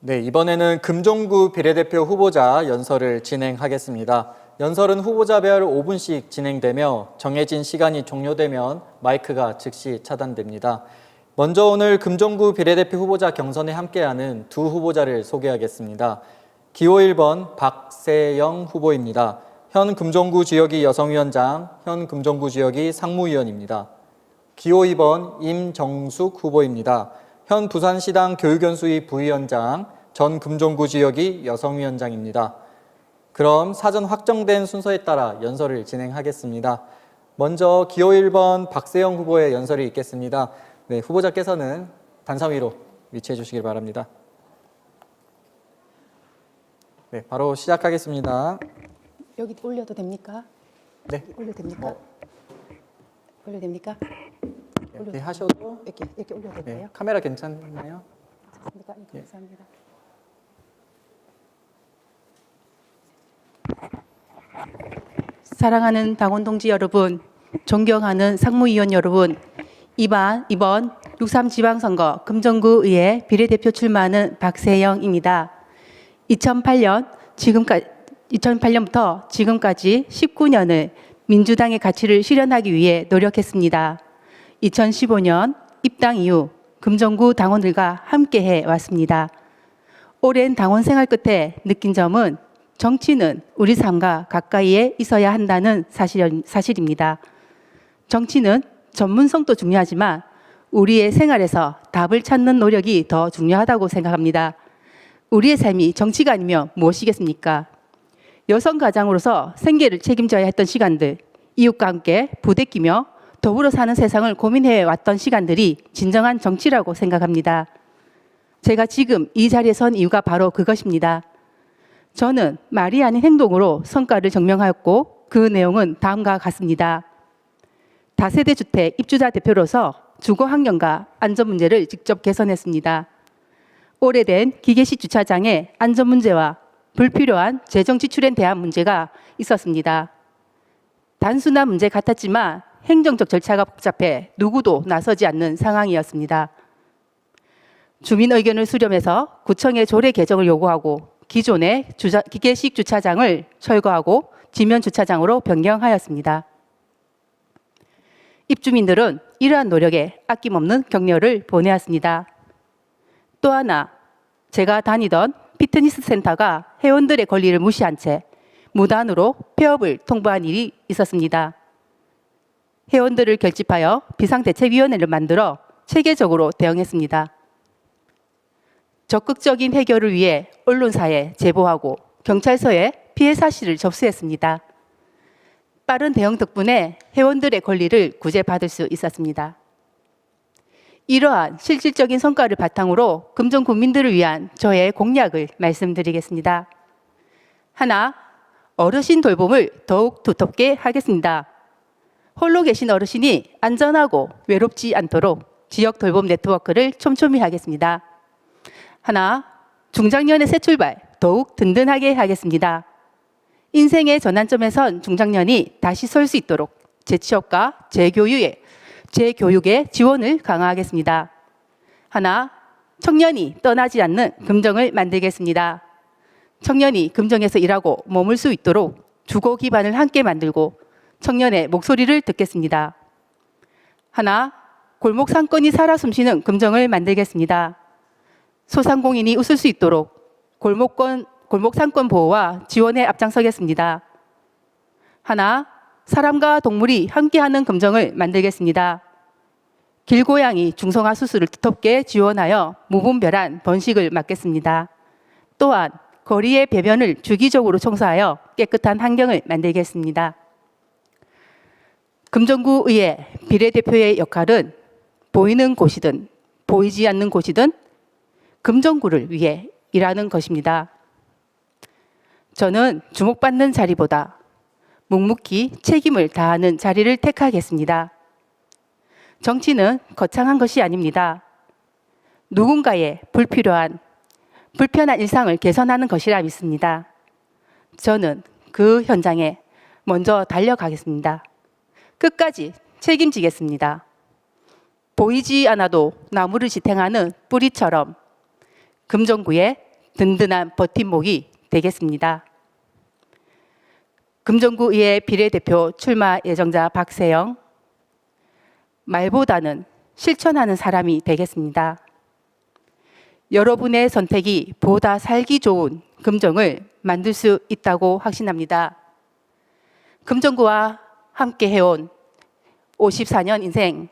네, 이번에는 금정구 비례대표 후보자 연설을 진행하겠습니다. 연설은 후보자별 5분씩 진행되며 정해진 시간이 종료되면 마이크가 즉시 차단됩니다. 먼저 오늘 금정구 비례대표 후보자 경선에 함께하는 두 후보자를 소개하겠습니다. 기호 1번 박세영 후보입니다. 현 금정구 지역이 여성위원장, 현 금정구 지역이 상무위원입니다. 기호 2번 임정숙 후보입니다. 현 부산시당 교육연수위 부위원장, 전 금정구 지역이 여성위원장입니다. 그럼 사전 확정된 순서에 따라 연설을 진행하겠습니다. 먼저 기호 1번 박세영 후보의 연설이 있겠습니다. 네, 후보자께서는 단상 위로 위치해 주시길 바랍니다. 네, 바로 시작하겠습니다. 여기 올려도 됩니까? 네. 올려도 됩니까? 올려도 됩니까? 이렇게 하셔도 이렇게 올려도 네, 돼요? 카메라 괜찮나요? 좋습니까? 네, 감사합니다. 사랑하는 당원 동지 여러분, 존경하는 상무위원 여러분, 이번 6.3 지방선거 금정구의회 비례대표 출마하는 박세영입니다. 2008년부터 지금까지 19년을 민주당의 가치를 실현하기 위해 노력했습니다. 2015년 입당 이후 금정구 당원들과 함께해 왔습니다. 오랜 당원 생활 끝에 느낀 점은 정치는 우리 삶과 가까이에 있어야 한다는 사실입니다. 정치는 전문성도 중요하지만 우리의 생활에서 답을 찾는 노력이 더 중요하다고 생각합니다. 우리의 삶이 정치가 아니면 무엇이겠습니까? 여성 가장으로서 생계를 책임져야 했던 시간들, 이웃과 함께 부대끼며 더불어 사는 세상을 고민해 왔던 시간들이 진정한 정치라고 생각합니다. 제가 지금 이 자리에 선 이유가 바로 그것입니다. 저는 말이 아닌 행동으로 성과를 증명하였고 그 내용은 다음과 같습니다. 다세대 주택 입주자 대표로서 주거 환경과 안전 문제를 직접 개선했습니다. 오래된 기계식 주차장의 안전 문제와 불필요한 재정 지출에 대한 문제가 있었습니다. 단순한 문제 같았지만 행정적 절차가 복잡해 누구도 나서지 않는 상황이었습니다. 주민 의견을 수렴해서 구청에 조례 개정을 요구하고 기존의 기계식 주차장을 철거하고 지면 주차장으로 변경하였습니다. 입주민들은 이러한 노력에 아낌없는 격려를 보내왔습니다. 또 하나, 제가 다니던 피트니스 센터가 회원들의 권리를 무시한 채 무단으로 폐업을 통보한 일이 있었습니다. 회원들을 결집하여 비상대책위원회를 만들어 체계적으로 대응했습니다. 적극적인 해결을 위해 언론사에 제보하고 경찰서에 피해 사실을 접수했습니다. 빠른 대응 덕분에 회원들의 권리를 구제받을 수 있었습니다. 이러한 실질적인 성과를 바탕으로 금정 국민들을 위한 저의 공약을 말씀드리겠습니다. 하나, 어르신 돌봄을 더욱 두텁게 하겠습니다. 홀로 계신 어르신이 안전하고 외롭지 않도록 지역 돌봄 네트워크를 촘촘히 하겠습니다. 하나, 중장년의 새 출발 더욱 든든하게 하겠습니다. 인생의 전환점에 선 중장년이 다시 설 수 있도록 재취업과 재교육에 지원을 강화하겠습니다. 하나, 청년이 떠나지 않는 금정을 만들겠습니다. 청년이 금정에서 일하고 머물 수 있도록 주거 기반을 함께 만들고 청년의 목소리를 듣겠습니다. 하나, 골목 상권이 살아 숨쉬는 금정을 만들겠습니다. 소상공인이 웃을 수 있도록 골목 상권 보호와 지원에 앞장서겠습니다. 하나, 사람과 동물이 함께하는 금정을 만들겠습니다. 길고양이 중성화 수술을 두텁게 지원하여 무분별한 번식을 막겠습니다. 또한 거리의 배변을 주기적으로 청소하여 깨끗한 환경을 만들겠습니다. 금정구의회 비례대표의 역할은 보이는 곳이든 보이지 않는 곳이든 금정구를 위해 일하는 것입니다. 저는 주목받는 자리보다 묵묵히 책임을 다하는 자리를 택하겠습니다. 정치는 거창한 것이 아닙니다. 누군가의 불편한 일상을 개선하는 것이라 믿습니다. 저는 그 현장에 먼저 달려가겠습니다. 끝까지 책임지겠습니다. 보이지 않아도 나무를 지탱하는 뿌리처럼 금정구에 든든한 버팀목이 되겠습니다. 금정구의회 비례대표 출마 예정자 박세영, 말보다는 실천하는 사람이 되겠습니다. 여러분의 선택이 보다 살기 좋은 금정을 만들 수 있다고 확신합니다. 금정구와 함께 해온 54년 인생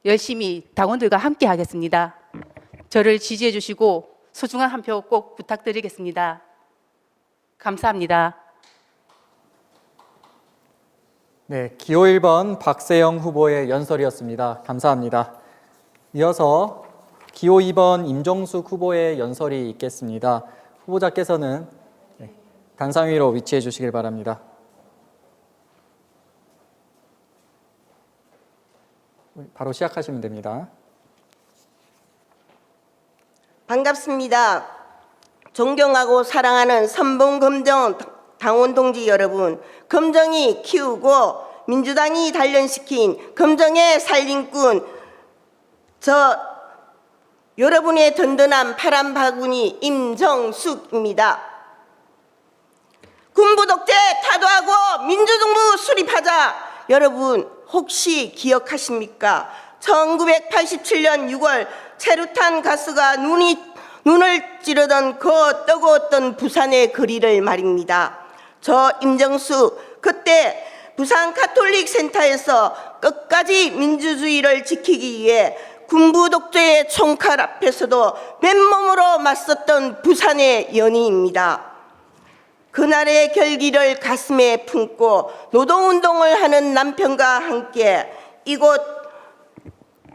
열심히 당원들과 함께 하겠습니다. 저를 지지해 주시고 소중한 한 표 꼭 부탁드리겠습니다. 감사합니다. 네, 기호 1번 박세영 후보의 연설이었습니다. 감사합니다. 이어서 기호 2번 임종숙 후보의 연설이 있겠습니다. 후보자께서는 단상 위로 위치해 주시길 바랍니다. 바로 시작하시면 됩니다. 반갑습니다. 존경하고 사랑하는 선봉금정 당원 동지 여러분, 금정이 키우고 민주당이 단련시킨 금정의 살림꾼, 여러분의 든든한 파란 바구니 임정숙입니다. 군부 독재 타도하고 민주정부 수립하자. 여러분 혹시 기억하십니까? 1987년 6월 체류탄 가스가 눈을 찌르던 그 뜨거웠던 부산의 거리를 말입니다. 저 임정숙 그때 부산 가톨릭 센터에서 끝까지 민주주의를 지키기 위해 군부 독재의 총칼 앞에서도 맨몸으로 맞섰던 부산의 연희입니다. 그날의 결기를 가슴에 품고 노동운동을 하는 남편과 함께 이곳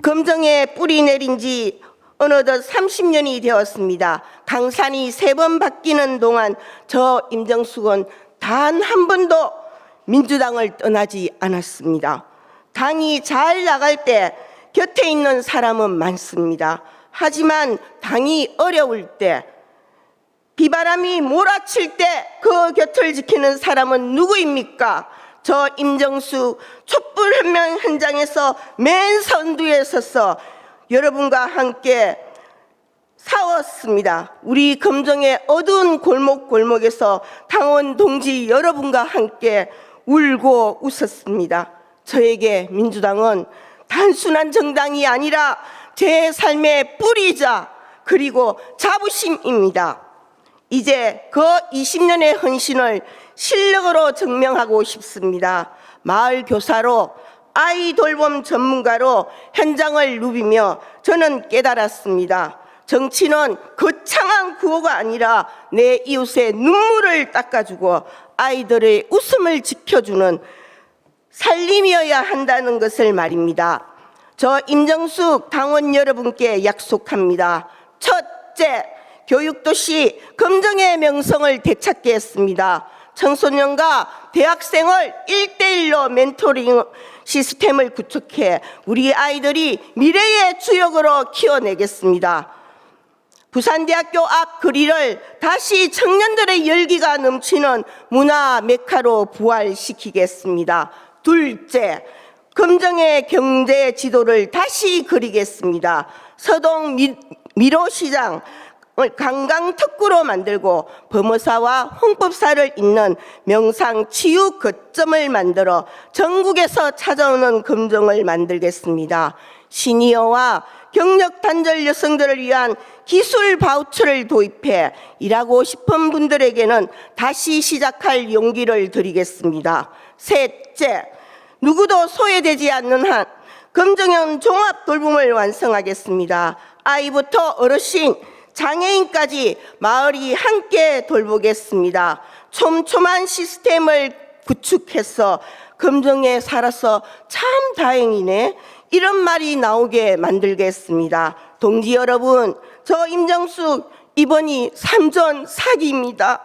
금정에 뿌리 내린 지 어느덧 30년이 되었습니다. 강산이 3번 바뀌는 동안 저 임정숙은 단 한 번도 민주당을 떠나지 않았습니다. 당이 잘 나갈 때 곁에 있는 사람은 많습니다. 하지만 당이 어려울 때, 비바람이 몰아칠 때 그 곁을 지키는 사람은 누구입니까? 저 임정숙 촛불혁명 현장에서 맨 선두에 서서 여러분과 함께 싸웠습니다. 우리 금정의 어두운 골목골목에서 당원 동지 여러분과 함께 울고 웃었습니다. 저에게 민주당은 단순한 정당이 아니라 제 삶의 뿌리자 그리고 자부심입니다. 이제 그 20년의 헌신을 실력으로 증명하고 싶습니다. 마을 교사로 아이 돌봄 전문가로 현장을 누비며 저는 깨달았습니다. 정치는 거창한 구호가 아니라 내 이웃의 눈물을 닦아주고 아이들의 웃음을 지켜주는 살림이어야 한다는 것을 말입니다. 저 임정숙 당원 여러분께 약속합니다. 첫째, 교육도시 금정의 명성을 되찾게 했습니다. 청소년과 대학생을 1대1로 멘토링 시스템을 구축해 우리 아이들이 미래의 주역으로 키워내겠습니다. 부산대학교 앞 거리를 다시 청년들의 열기가 넘치는 문화 메카로 부활시키겠습니다. 둘째, 금정의 경제 지도를 다시 그리겠습니다. 서동 미로시장 관광특구로 만들고 범어사와 홍법사를 잇는 명상 치유 거점을 만들어 전국에서 찾아오는 금정을 만들겠습니다. 시니어와 경력 단절 여성들을 위한 기술 바우처를 도입해 일하고 싶은 분들에게는 다시 시작할 용기를 드리겠습니다. 셋째, 누구도 소외되지 않는 한 금정형 종합 돌봄을 완성하겠습니다. 아이부터 어르신, 장애인까지 마을이 함께 돌보겠습니다. 촘촘한 시스템을 구축해서 금정에 살아서 참 다행이네, 이런 말이 나오게 만들겠습니다. 동지 여러분, 저 임정숙 이번이 3전 사기입니다.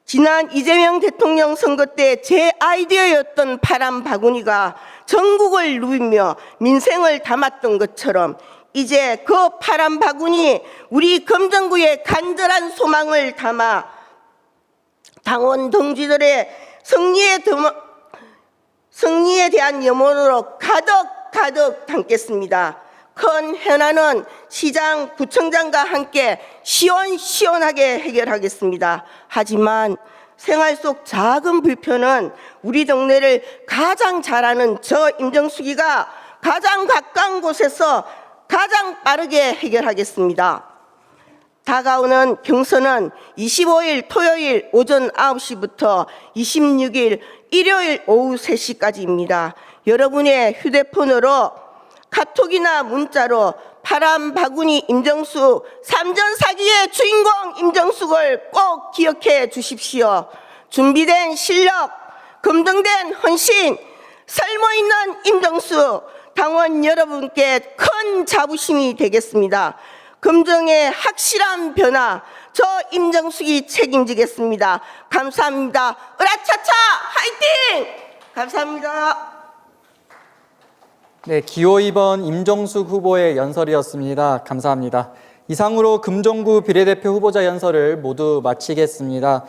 지난 이재명 대통령 선거 때 제 아이디어였던 파란 바구니가 전국을 누비며 민생을 담았던 것처럼 이제 그 파란 바구니 우리 금정구의 간절한 소망을 담아 당원 동지들의 승리에 대한 염원으로 가득 담겠습니다. 큰 현안은 시장, 구청장과 함께 시원시원하게 해결하겠습니다. 하지만 생활 속 작은 불편은 우리 동네를 가장 잘 아는 저 임정숙이가 가장 가까운 곳에서 가장 빠르게 해결하겠습니다. 다가오는 경선은 25일 토요일 오전 9시부터 26일 일요일 오후 3시까지입니다. 여러분의 휴대폰으로 카톡이나 문자로 파란 바구니 임정숙, 삼전 사기의 주인공 임정숙을 꼭 기억해 주십시오. 준비된 실력, 검증된 헌신, 설모있는 임정숙, 당원 여러분께 큰 자부심이 되겠습니다. 검증의 확실한 변화, 저 임정숙이 책임지겠습니다. 감사합니다. 으라차차 화이팅! 감사합니다. 네, 기호 2번 임정숙 후보의 연설이었습니다. 감사합니다. 이상으로 금정구 비례대표 후보자 연설을 모두 마치겠습니다.